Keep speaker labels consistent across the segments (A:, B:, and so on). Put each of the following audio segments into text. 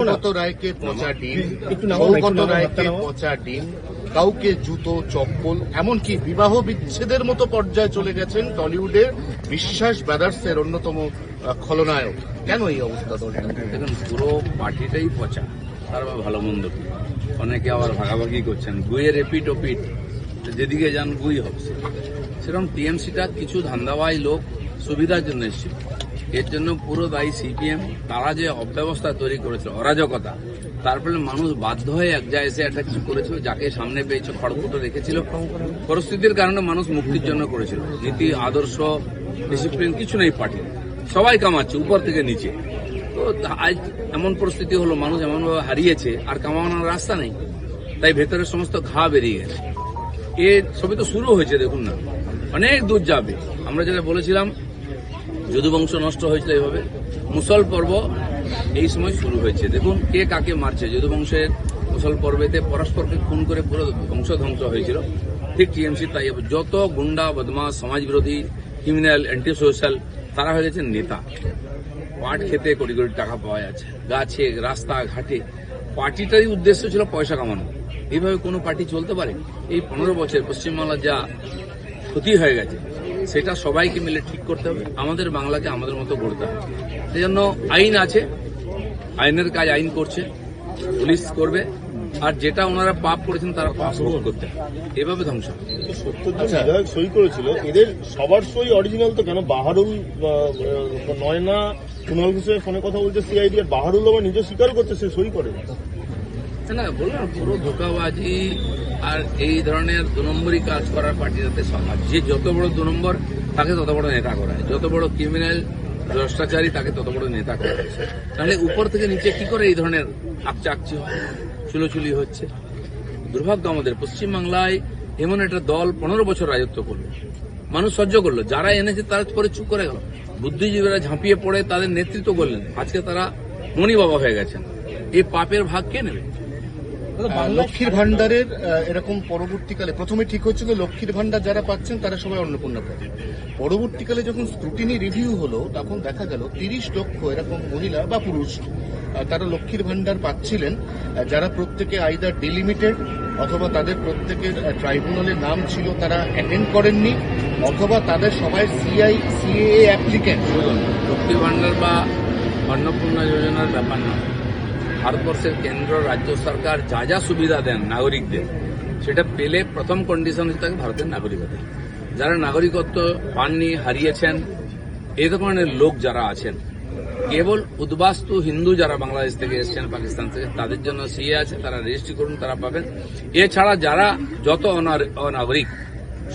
A: সৌগত রায়কে পচা ডিম, সৌগত রায়কে পচা ডিম, কাউকে জুতো চপ্পল, এমনকি বিবাহ বিচ্ছেদের মতো পর্যায়ে চলে গেছেন টলিউডের বিশ্বাস ব্রাদার্সের অন্যতম খলনায়ক। কেন এই অবস্থা দলটা?
B: দেখুন, পুরো পার্টিটাই পচা, তার ভালো মন্দ কি। অনেকে আবার ভাগাভাগি করছেন, গুইয়ের এপিট ওপিট, যেদিকে যান গুই হচ্ছে। সেরকম টিএমসিটা কিছু ধান্দাবাজ লোক সুবিধার জন্য এসেছিল, এর জন্য পুরো দায়ী সিপিএম। তারা যে অব্যবস্থা তৈরি করেছিল, অরাজকতা, তার ফলে মানুষ বাধ্য হয়ে এক জায়গায় এসে একটা কিছু করেছিল, যাকে সামনে পেয়েছে খড়কুটো রেখেছিল। পরিস্থিতির কারণে মানুষ মুক্তির জন্য করেছিল। নীতি, আদর্শ, ডিসিপ্লিন কিছু নেই পার্টি, সবাই কামাচ্ছে উপর থেকে নিচে। তো আজ এমন পরিস্থিতি হলো, মানুষ এমনভাবে হারিয়েছে, আর কামানোর রাস্তা নেই, তাই ভেতরের সমস্ত ঘা বেরিয়ে গেছে। এর সবই তো শুরু হয়েছে, দেখুন না, অনেক দূর যাবে। আমরা যেটা বলেছিলাম, যদুবংশ নষ্ট হয়েছিল এভাবে, মুসল পর্ব এই সময় শুরু হয়েছে। দেখুন কে কাকে মারছে। যদুবংশের মুসল পর্বেতে পরস্পরকে খুন করে পুরো বংশ ধ্বংস হয়েছিল, ঠিক টিএমসি তাই যত গুন্ডা বদমাস সমাজ বিরোধী ক্রিমিনাল অ্যান্টি সোশ্যাল তারা হয়ে গেছে নেতা। পাট খেতে কোটি কোটি টাকা পাওয়া যাচ্ছে, গাছে রাস্তা ঘাটে। পার্টিটারই উদ্দেশ্য ছিল পয়সা কামানো। এইভাবে কোনো পার্টি চলতে পারে? এই 15 বছর পশ্চিমবাংলার যা ক্ষতি হয়ে গেছে, সেটা সবাইকে মিলে ঠিক করতে হবে। আমাদের বাংলাকে আমাদের মতো গড়তে হবে। সেই জন্য আইন আছে, আইনের কাজ আইন করছে, পুলিশ করবে, আর যেটা ওনারা পাপ করেছেন তারা পাপ ভোগ করতে হবে। এভাবে ধ্বংস।
C: 70 জন বিধায়ক সই করেছিল, এদের সবার সই অরিজিনাল তো কেন? বাহারুল নয়না কুণাল ঘোষের ফোনে কথা বলছে সিআইডি, আর বাহারুল আবার নিজে স্বীকার করছে সে সই করে
B: না। বললাম পুরো ধোঁকাবাজি আর এই ধরনের 2 নম্বরই কাজ করার পার্টি যাতে সমাজ, যে যত বড় 2 নম্বর তাকে তত বড় নেতা করা হয়, যত বড় ক্রিমিনাল ভ্রষ্টাচারী তাকে তত বড় নেতা করা হয়েছে। তাহলে উপর থেকে নিচে কি করে এই ধরনের আকচাকচি চুলোচুলি হচ্ছে? দুর্ভাগ্য আমাদের পশ্চিমবাংলায় এমন একটা দল 15 বছর রাজত্ব করলো, মানুষ সহ্য করলো, যারা এনেছে তারা পরে চুপ করে গেল। বুদ্ধিজীবীরা ঝাঁপিয়ে পড়ে তাদের নেতৃত্ব করলেন, আজকে তারা মনি বাবা হয়ে গেছেন। এই পাপের ভাগ কে নেবে?
A: লক্ষ্মীর ভান্ডারের এরকম পরবর্তীকালে প্রথমে ঠিক হচ্ছিল লক্ষ্মীর ভান্ডার যারা পাচ্ছেন তারা সবাই অন্নপূর্ণা পাবেন। পরবর্তীকালে যখন স্ক্রুটিনি রিভিউ হলো, তখন দেখা গেল 30 লক্ষ এরকম মহিলা বা পুরুষ তারা লক্ষ্মীর ভান্ডার পাচ্ছিলেন, যারা প্রত্যেকে আইদার ডিলিমিটেড অথবা তাদের প্রত্যেকের ট্রাইব্যুনালের নাম ছিল তারা অ্যাটেন্ড করেননি, অথবা তাদের সবাই সিএএ অ্যাপ্লিক্যান্ট।
B: লক্ষ্মী ভান্ডার বা অন্নপূর্ণা যোজনার ব্যাপার না। ভারতবর্ষের কেন্দ্র রাজ্য সরকার যা যা সুবিধা দেন নাগরিকদের, সেটা পেলে প্রথম কন্ডিশন হচ্ছে তাকে ভারতের নাগরিকত্ব। যারা নাগরিকত্ব পাননি, হারিয়েছেন, এই ধরনের লোক যারা আছেন, কেবল উদ্বাস্তু হিন্দু যারা বাংলাদেশ থেকে এসছেন, পাকিস্তান থেকে, তাদের জন্য সিএ আছে, তারা রেজিস্ট্রি করুন, তারা পাবেন। এছাড়া যারা যত অনাগরিক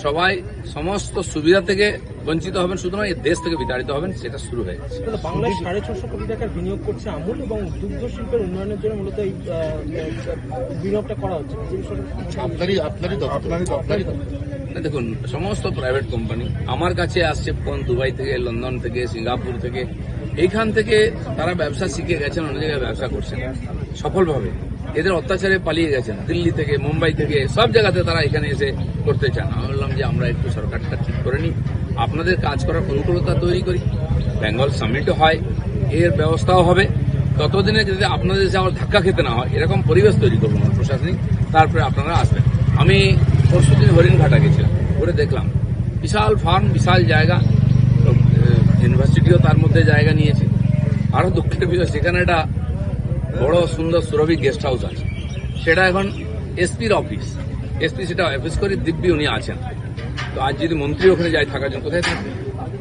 B: সবাই সমস্ত সুবিধা থেকে বঞ্চিত হবেন, শুধুমাত্র এই দেশ থেকে বিতাড়িত হবেন, সেটা শুরু হয়ে গেছে।
D: বাংলায় 650 কোটি টাকার বিনিয়োগ করছে আমুল, এবং দুগ্ধ শিল্পের উন্নয়নের জন্য মূলত এই বিনিয়োগটা করা হচ্ছে।
B: দেখুন, সমস্ত প্রাইভেট কোম্পানি আমার কাছে আসছে ফোন, দুবাই থেকে, লন্ডন থেকে, সিঙ্গাপুর থেকে। এইখান থেকে তারা ব্যবসা শিখে গেছেন, অনেক জায়গায় ব্যবসা করছেন সফলভাবে। এদের অত্যাচারে পালিয়ে গেছেন দিল্লি থেকে, মুম্বাই থেকে, সব জায়গাতে তারা এখানে এসে করতে চান। আমি বললাম যে আমরা একটু সরকারটা ঠিক করে নিই, আপনাদের কাজ করার অনুকূলতা তৈরি করি, বেঙ্গল সামিটও হয়, এর ব্যবস্থাও হবে। ততদিনে যদি আপনাদের এসে আবার ধাক্কা খেতে না হয়, এরকম পরিবেশ তৈরি করবো প্রশাসনিক, তারপরে আপনারা আসবেন। আমি পরশুদিন হরিণঘাটা গেছিলাম, ঘুরে দেখলাম বিশাল ফার্ম, বিশাল জায়গা, ইউনিভার্সিটিও তার মধ্যে জায়গা নিয়েছে। আরো দুঃখের বিষয়, সেখানে একটা বড় সুন্দর সুরভি গেস্ট হাউস আছে, সেটা এখন এসপির অফিস। এসপি সেটা অফিস করে দিব্যি উনি আছেন। তো আজ যদি মন্ত্রী ওখানে যায় থাকার জন্য, কোথায় থাকবে?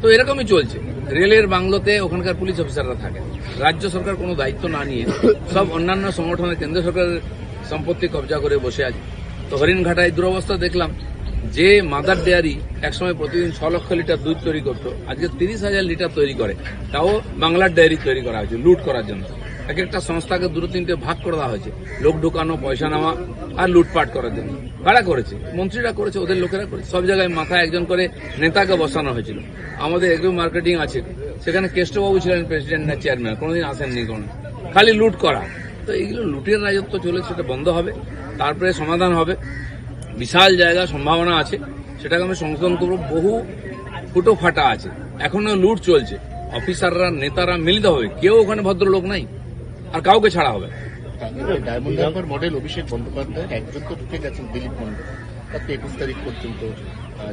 B: তো এরকমই চলছে। রেলের বাংলোতে ওখানকার পুলিশ অফিসাররা থাকে, রাজ্য সরকার কোনো দায়িত্ব না নিয়ে সব অন্যান্য সংগঠনের কেন্দ্র সরকারের সম্পত্তি কবজা করে বসে আছে। তো হরিণঘাটায় দুরবস্থা দেখলাম, যে মাদার ডেয়ারি একসময় প্রতিদিন 6 লক্ষ লিটার দুধ তৈরি করতো, আজকে 30,000 লিটার তৈরি করে, তাও বাংলার ডেয়ারি তৈরি করা হয়েছে লুট করার জন্য। এক একটা সংস্থাকে 2-3টে ভাগ করে দেওয়া হয়েছে, লোক ঢুকানো, পয়সা নেওয়া আর লুটপাট করার জন্য। কারা করেছে? মন্ত্রীরা করেছে, ওদের লোকেরা করেছে। সব জায়গায় মাথায় একজন করে নেতাকে বসানো হয়েছিল। আমাদের এগ্রো মার্কেটিং আছে, সেখানে কেষ্টবাবু ছিলেন প্রেসিডেন্ট না চেয়ারম্যান, কোনোদিন আসেননি, কোনো খালি লুট করা। তো এইগুলো লুটের রাজত্ব চলেছে, সেটা বন্ধ হবে, তারপরে সমাধান হবে। বিশাল জায়গা, সম্ভাবনা আছে, সেটাকে আমি সংশোধন করবো। বহু ফুটো ফাটা আছে, এখনো লুট চলছে। অফিসাররা, নেতারা মিলিত হবে, কেউ ওখানে ভদ্রলোক নাই। আর কাউকে ছাড়া হবে না।
A: ডায়মন্ড হারবার মডেল অভিষেক বন্দ্যোপাধ্যায় একজন তো ঢুকে গেছেন দিলীপ মন্ডল, তার তো 21 তারিখ পর্যন্ত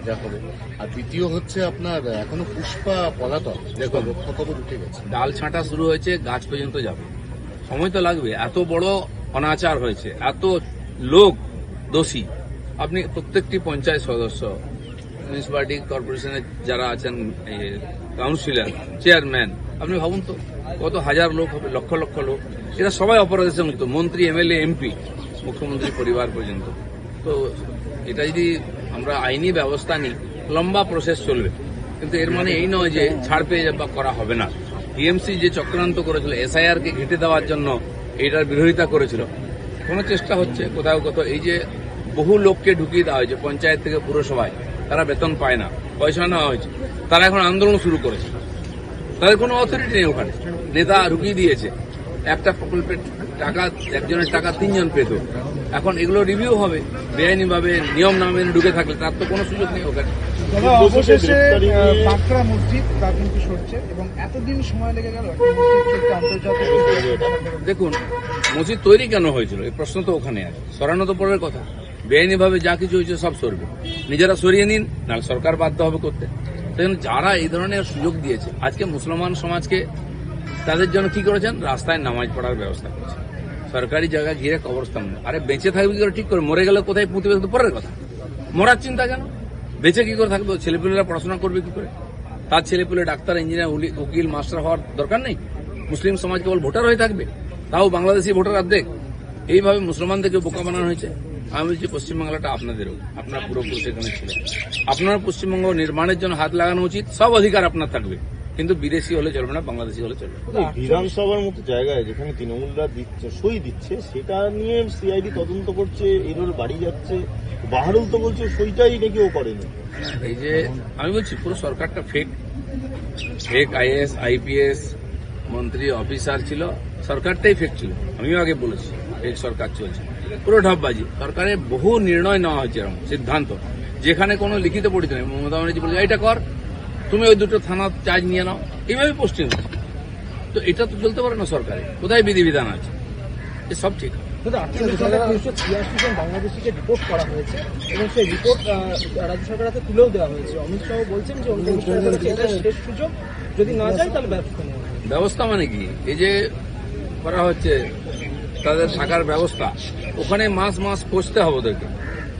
A: যা হবে। আর দ্বিতীয় হচ্ছে আপনার এখনো পুষ্পা পলাতক,
B: দেখুন।
A: রক্ষা কবচ উঠে গেছে।
B: ডাল ছাঁটা শুরু হয়েছে, গাছ পর্যন্ত যাবে, সময় তো লাগবে। এত বড় অনাচার হয়েছে, এত লোক দোষী। আপনি প্রত্যেকটি পঞ্চায়েত সদস্য, মিউনিসিপালিটি কর্পোরেশনের যারা আছেন, কাউন্সিলর, চেয়ারম্যান, আপনি ভাবুন তো কত হাজার লোক হবে, লক্ষ লক্ষ লোক, এরা সবাই অপরাধের সঙ্গে যুক্ত, মন্ত্রী, এমএলএ, এমপি, মুখ্যমন্ত্রী পরিবার পর্যন্ত। তো এটা যদি আমরা আইনি ব্যবস্থা নিই, লম্বা প্রসেস চলবে, কিন্তু এর মানে এই নয় যে ছাড় পেয়ে যাবা করা হবে না। টিএমসি যে চক্রান্ত করেছিল এসআইআর কে ঘেঁটে দেওয়ার জন্য, এটার বিরোধিতা করেছিল, কোনো চেষ্টা হচ্ছে কোথাও কোথাও। এই যে বহু লোককে ঢুকিয়ে দেওয়া হয়েছে পঞ্চায়েত থেকে পুরসভায়, তারা বেতন পায় না, পয়সা নেওয়া হয়েছে, তারা এখন আন্দোলন শুরু করেছে। তাদের কোনো অথরিটি নেই ওখানে, নেতা ঢুকিয়ে দিয়েছে। একটা প্রকল্পের টাকা, একজনের টাকা 3 জন পেত। এখন এগুলো রিভিউ হবে, বেআইনিভাবে নিয়ম না মেনে ঢুকে থাকলে তার তো কোনো সুযোগ নেই ওখানে।
E: তবে অবশেষে বাঁকড়া মসজিদ তা কিন্তু সরছে এবং এতদিন সময় লেগে গেল একটা মসজিদ থেকে আন্তর্জাতিক।
B: দেখুন, মসজিদ তৈরি কেন হয়েছিল এই প্রশ্ন তো ওখানে আছে, সরানো তো পরের কথা। বেআইনিভাবে যা কিছু হয়েছে সব সরবে, নিজেরা সরিয়ে নিন, নাহলে সরকার বাধ্য হবে করতে। সেজন্য যারা এই ধরনের সুযোগ দিয়েছে, আজকে মুসলমান সমাজকে তাদের জন্য কি করেছেন, রাস্তায় নামাজ পড়ার ব্যবস্থা করেছেন, সরকারি জায়গা ঘিরে কবরস্থান। আরে বেঁচে থাকবে কি করে ঠিক করে, মরে গেলে কোথায় পুঁতবে তো পরের কথা, মরার চিন্তা কেন? বেঁচে কি করে থাকবে? ছেলেপুলেরা পড়াশোনা করবে কি করে? তার ছেলেপুলে ডাক্তার, ইঞ্জিনিয়ার, উকিল, মাস্টার হওয়ার দরকার নেই? মুসলিম সমাজ কেবল ভোটার হয়ে থাকবে, তাও বাংলাদেশি ভোটার অর্ধেক। এইভাবে মুসলমানদেরকে বোকা বানানো হয়েছে। আমি বলছি পশ্চিমবাংলাটা আপনাদেরও, আপনার পূর্বপুরুষ এখানে ছিল, আপনার পশ্চিমবঙ্গ নির্মাণের জন্য হাত লাগানো উচিত। সব অধিকার আপনার থাকবে, কিন্তু বিদেশি হলে চলবে না, বাংলাদেশি হলে চলবে।
C: বিধানসভার মতো জায়গায় যেখানে তৃণমূলরা সই দিচ্ছে, সেটা নিয়ে সিআইডি তদন্ত করছে, এরোর বাড়ি যাচ্ছে। বাহারুল তো বলছে সইটাই নাকি ও করেনি।
B: এই যে আমি বলছি পুরো সরকারটা ফেক, ফেক আইএস, আইপিএস, মন্ত্রী, অফিসার ছিল, সরকারটাই ফেক ছিল। আমিও আগে বলেছি ফেক সরকার চলছে, পুরো ঢপবাজি। সরকারের বহু নির্ণয় নেওয়া হয়েছে, এরকম সিদ্ধান্ত যেখানে কোনো লিখিত পড়িত নেই। মমতা ব্যানার্জি বলে এটা কর, তুমি ওই দুটো থানা চার্জ নিয়ে নাও, এইভাবে পোস্টিং হচ্ছে। তো এটা তো চলতে পারে না সরকারে, কোথায় বিধিবিধান আছে? সব ঠিক।
D: কিন্তু 1986 জন বাংলাদেশিকে রিপোর্ট করা হয়েছে এবং সেই রিপোর্ট রাজ্য সরকার হাতে তুলেও দেওয়া হয়েছে। অমিত শাহ বলছেন যে এটা শেষ সুযোগ, যদি না যায় তাহলে ব্যবস্থা নেওয়া হবে।
B: ব্যবস্থা মানে কি? এই যে করা হচ্ছে তাদের থাকার ব্যবস্থা, ওখানে মাস মাস পৌঁছতে হবে ওদেরকে,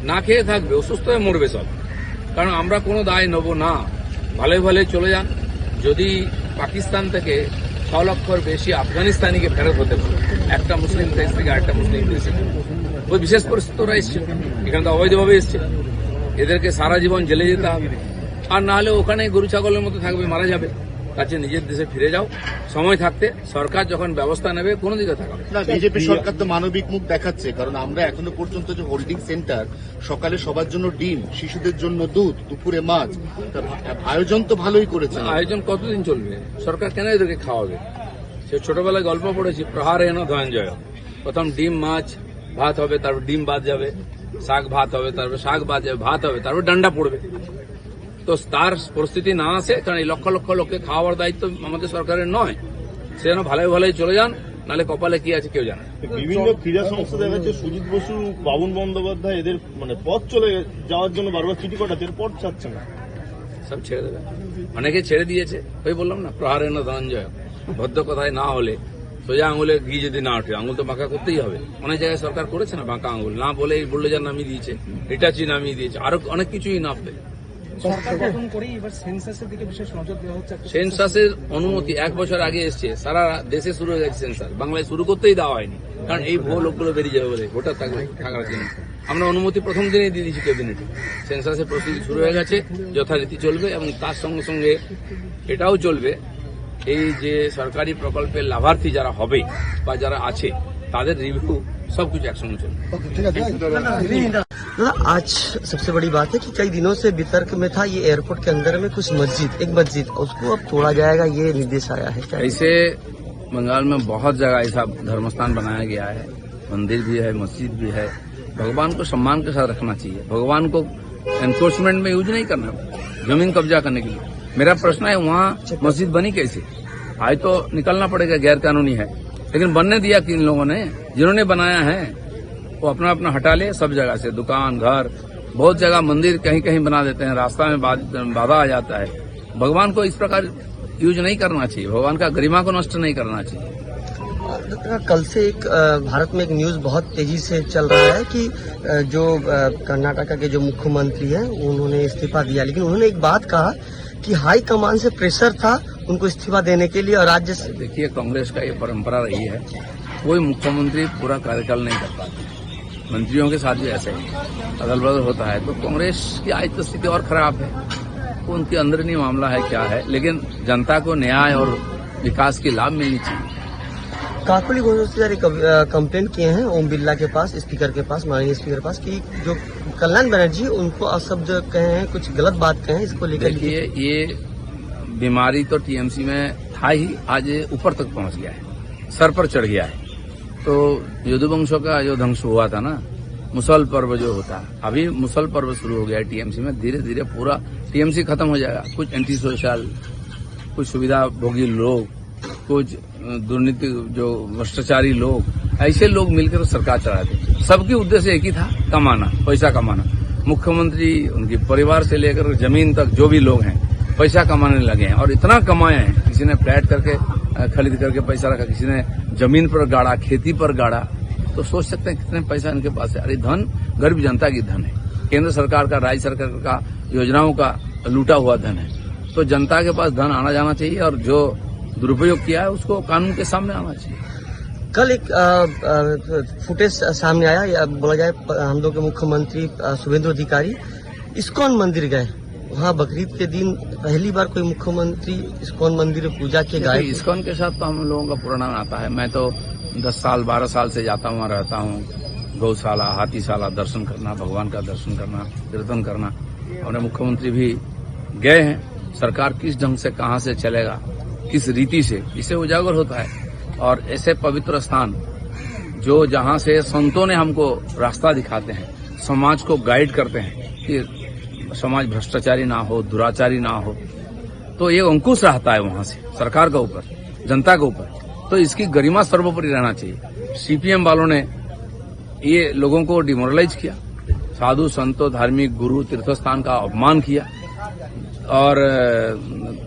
B: না খেয়ে থাকবে, অসুস্থ হয়ে মরবে সব। কারণ আমরা কোনো দায় নেব না, ভালো ভালো চলে যান। যদি পাকিস্তান থেকে 6 লক্ষর বেশি আফগানিস্তানিকে ফেরত হতে পারে, একটা মুসলিম দেশ থেকে আরেকটা মুসলিম দেশে, ওই বিশেষ পরিস্থিতি ওরা এসছে, এখানে তো অবৈধভাবে এসছে, এদেরকে সারা জীবন জেলে যেতে হবে। আর না হলে ওখানে গরু ছাগলের মতো থাকবে, মারা যাবে। কাছে নিজের দেশে ফিরে যাও সময় থাকতে। সরকার যখন ব্যবস্থা নেবে কোনো দিকে থাকবে
A: না, বিজেপি সরকার তো মানবিক মুখ দেখাচ্ছে, কারণ আমরা এখনো পর্যন্ত যে হোল্ডিং সেন্টার, সকালে সবার জন্য ডিম, শিশুদের জন্য দুধ, দুপুরে মাছ, আয়োজন তো ভালোই করেছে।
B: আয়োজন কতদিন চলবে? সরকার কেন এদেরকে খাওয়াবে? সে ছোটবেলায় গল্প পড়েছি, প্রহার এন ধনঞ্জয়। প্রথম ডিম মাছ ভাত হবে, তারপর ডিম বাদ যাবে, শাক ভাত হবে, তারপর শাক বাদ যাবে, ভাত হবে, তারপর ডান্ডা পড়বে। তো তার পরিস্থিতি না আসে, কারণ এই লক্ষ লক্ষ লোককে খাওয়ার দায়িত্ব আমাদের সরকারের নয়। সে যেন ভালোই ভালোই চলে যান, নাহলে কপালে কি আছে কেউ জানে।
C: বিভিন্ন ক্রীড়া সংস্থা দেখা যাচ্ছে সুজিত বসু, বাবুন বন্দ্যোপাধ্যায় এদের মানে পথ চলে যাওয়ার জন্য বারবার চিঠি পাঠাচ্ছে, এর পথ ছাড়ছে না।
B: সব ছেড়ে দেবে, অনেকে ছেড়ে দিয়েছে। ওই বললাম না, প্রহার এন ধনঞ্জয়। ভদ্র কথায় না হলে, সোজা আঙুলে ঘি যদি না ওঠে, আঙুল তো বাঁকা করতেই হবে। অনেক জায়গায় সরকার করেছে না বাঁকা আঙুল, না বলে বুল্ডোজার নামিয়ে দিয়েছে, হিটাচি নামিয়ে দিয়েছে, আরো অনেক কিছুই নামবে।
D: সরকার গঠন করেই এবার সেন্সাসের দিকে বিশেষ নজর দেওয়া হচ্ছে।
B: সেন্সাসের অনুমতি 1 বছর আগে এসছে, সারা দেশে শুরু হয়ে গেছে সেন্সাস, বাংলায় শুরু করতেই দেওয়া হয়নি, কারণ এই ভুয়ো লোকগুলো বেরিয়ে যাবে বলে, ভোটার থাকার জন্য। আমরা অনুমতি প্রথম দিনেই দিয়ে দিয়েছি ক্যাবিনেটে। সেন্সাসের প্রস্তুতি শুরু হয়ে গেছে, যথারীতি চলবে। এবং তার সঙ্গে সঙ্গে এটাও চলবে, এই যে সরকারি প্রকল্পের লাভার্থী যারা হবে বা যারা আছে, তাদের রিভিউ সবকিছু একসঙ্গে চলবে।
F: दादा, आज सबसे बड़ी बात है कि कई दिनों से वितर्क में था ये एयरपोर्ट के अंदर में कुछ एक मस्जिद उसको अब तोड़ा जाएगा, ये निर्देश आया है।
B: ऐसे बंगाल में बहुत जगह ऐसा धर्मस्थान बनाया गया है, मंदिर भी है, मस्जिद भी है। भगवान को सम्मान के साथ रखना चाहिए, भगवान को एनफोर्समेंट में यूज नहीं करना, जमीन कब्जा करने के लिए। मेरा प्रश्न है, वहाँ मस्जिद बनी कैसे? आज तो निकलना पड़ेगा, गैर कानूनी है। लेकिन बनने दिया किन लोगों ने? जिन्होंने बनाया है वो अपना अपना हटा ले सब जगह से, दुकान, घर, बहुत जगह मंदिर कहीं कहीं बना देते हैं, रास्ता में बाधा आ जाता है। भगवान को इस प्रकार यूज नहीं करना चाहिए, भगवान का गरिमा को नष्ट नहीं करना चाहिए।
F: कल से एक भारत में एक न्यूज बहुत तेजी से चल रहा है कि जो कर्नाटका के जो मुख्यमंत्री हैं उन्होंने इस्तीफा दिया, लेकिन उन्होंने एक बात कहा कि हाई कमान से प्रेशर था उनको इस्तीफा देने के लिए और राज्य से।
B: देखिए, कांग्रेस का ये परंपरा रही है, कोई मुख्यमंत्री पूरा कार्यकाल नहीं कर पाते, मंत्रियों के साथ भी ऐसे ही अदल बदल होता है। तो कांग्रेस की आज तो स्थिति और खराब है, उनके अंदरूनी मामला है क्या है, लेकिन जनता को न्याय और विकास की लाभ मिलनी चाहिए।
F: काकोली घोषणा से यार कंप्लेंट किए हैं ओम बिरला के पास, स्पीकर के पास, माननीय स्पीकर के पास, कि जो कल्याण बनर्जी उनको अशब्द कहे हैं, कुछ गलत बात कहे हैं, इसको लेकर।
B: देखिए, ये बीमारी तो टीएमसी में था ही, आज ऊपर तक पहुंच गया है, सर पर चढ़ गया है। तो यदुवंशों का जो ध्वंस हुआ था ना, मुसल पर्व जो होता है, अभी मुसल पर्व शुरू हो गया है टीएमसी में। धीरे धीरे पूरा टीएमसी खत्म हो जाएगा। कुछ एंटी सोशल, कुछ सुविधा भोगी लोग, कुछ दुर्नीति जो भ्रष्टाचारी लोग, ऐसे लोग मिलकर सरकार चलाते। सबकी उद्देश्य एक ही था, कमाना, पैसा कमाना। मुख्यमंत्री, उनके परिवार से लेकर जमीन तक जो भी लोग हैं पैसा कमाने लगे हैं, और इतना कमाए हैं। किसी ने फ्लैट करके खरीद करके पैसा रखा, किसी ने जमीन पर गाड़ा, खेती पर गाड़ा। तो सोच सकते हैं कितने पैसा इनके पास है। अरे धन गरीब जनता की धन है, केंद्र सरकार का, राज्य सरकार का योजनाओं का लूटा हुआ धन है। तो जनता के पास धन आना जाना चाहिए, और जो दुरुपयोग किया है उसको कानून के सामने आना चाहिए।
F: कल एक फुटेज सामने आया, बोला जाए हम लोग के मुख्यमंत्री शुभेंदु अधिकारी इस्कॉन मंदिर गए। वहाँ बकरीद के दिन पहली बार कोई मुख्यमंत्री इस्कॉन मंदिर में पूजा के गए।
B: इस्कॉन के साथ तो हम लोगों का पुराना नाता है। मैं तो 10 साल 12 साल से जाता हूँ, रहता हूँ। गौशाला, हाथीशाला दर्शन करना, भगवान का दर्शन करना, कीर्तन करना। हमारे मुख्यमंत्री भी गए हैं। सरकार किस ढंग से कहाँ से चलेगा, किस रीति से, इसे उजागर होता है। और ऐसे पवित्र स्थान जो जहाँ से संतों ने हमको रास्ता दिखाते हैं, समाज को गाइड करते हैं कि समाज भ्रष्टाचारी ना हो, दुराचारी ना हो, तो ये अंकुश रहता है वहां से सरकार के ऊपर, जनता के ऊपर। तो इसकी गरिमा सर्वोपरि रहना चाहिए। सीपीएम वालों ने ये लोगों को डिमोरलाइज किया, साधु संतों, धार्मिक गुरु, तीर्थस्थान का अपमान किया और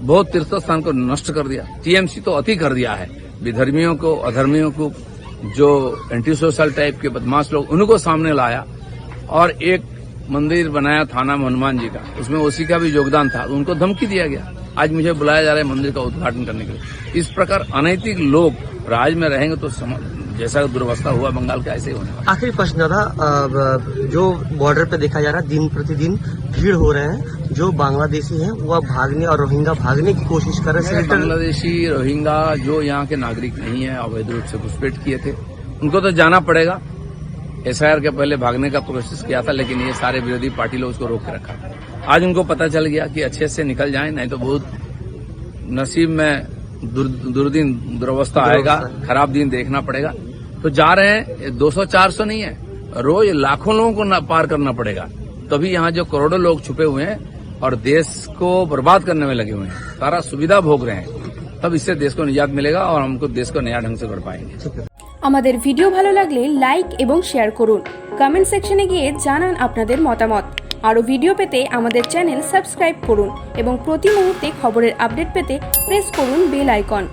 B: बहुत तीर्थस्थान को नष्ट कर दिया। टीएमसी तो अति कर दिया है। विधर्मियों को, अधर्मियों को, जो एंटी सोशल टाइप के बदमाश लोग, उनको सामने लाया और एक मंदिर बनाया थाना में हनुमान जी का, उसमें ओसी का भी योगदान था, उनको धमकी दिया गया। आज मुझे बुलाया जा रहा है मंदिर का उद्घाटन करने के लिए। इस प्रकार अनैतिक लोग राज में रहेंगे तो जैसा दुर्वस्था हुआ बंगाल का, ऐसे ही होने वाला।
F: आखिरी प्रश्न था, जो बॉर्डर पे देखा जा रहा है दिन प्रतिदिन भीड़ हो रहे हैं, जो बांग्लादेशी हैं वो भागने और रोहिंग्या भागने की कोशिश कर रहे हैं।
B: बांग्लादेशी, रोहिंग्या जो यहाँ के नागरिक नहीं है, अवैध रूप से घुसपैठ किए थे, उनको तो जाना पड़ेगा। एसआईआर के पहले भागने का कोशिश किया था, लेकिन ये सारे विरोधी पार्टी लोग उसको रोक के रखा। आज उनको पता चल गया कि अच्छे से निकल जाएं, नहीं तो बहुत नसीब में दुर्दिन, दुर्वस्था आएगा, खराब दिन देखना पड़ेगा। तो जा रहे हैं, 200-400 नहीं है, रोज लाखों लोगों को पार करना पड़ेगा। तभी यहाँ जो करोड़ों लोग छुपे हुए हैं और देश को बर्बाद करने में लगे हुए हैं, सारा सुविधा भोग रहे हैं, तब इससे देश को निजात मिलेगा और हमको देश को नया ढंग से गढ़ पाएंगे।
G: আমাদের ভিডিও ভালো লাগলে লাইক এবং শেয়ার করুন। কমেন্ট সেকশনে গিয়ে জানান আপনাদের মতামত। আরও ভিডিও পেতে আমাদের চ্যানেল সাবস্ক্রাইব করুন এবং প্রতি মুহূর্তে খবরের আপডেট পেতে প্রেস করুন বেল আইকন।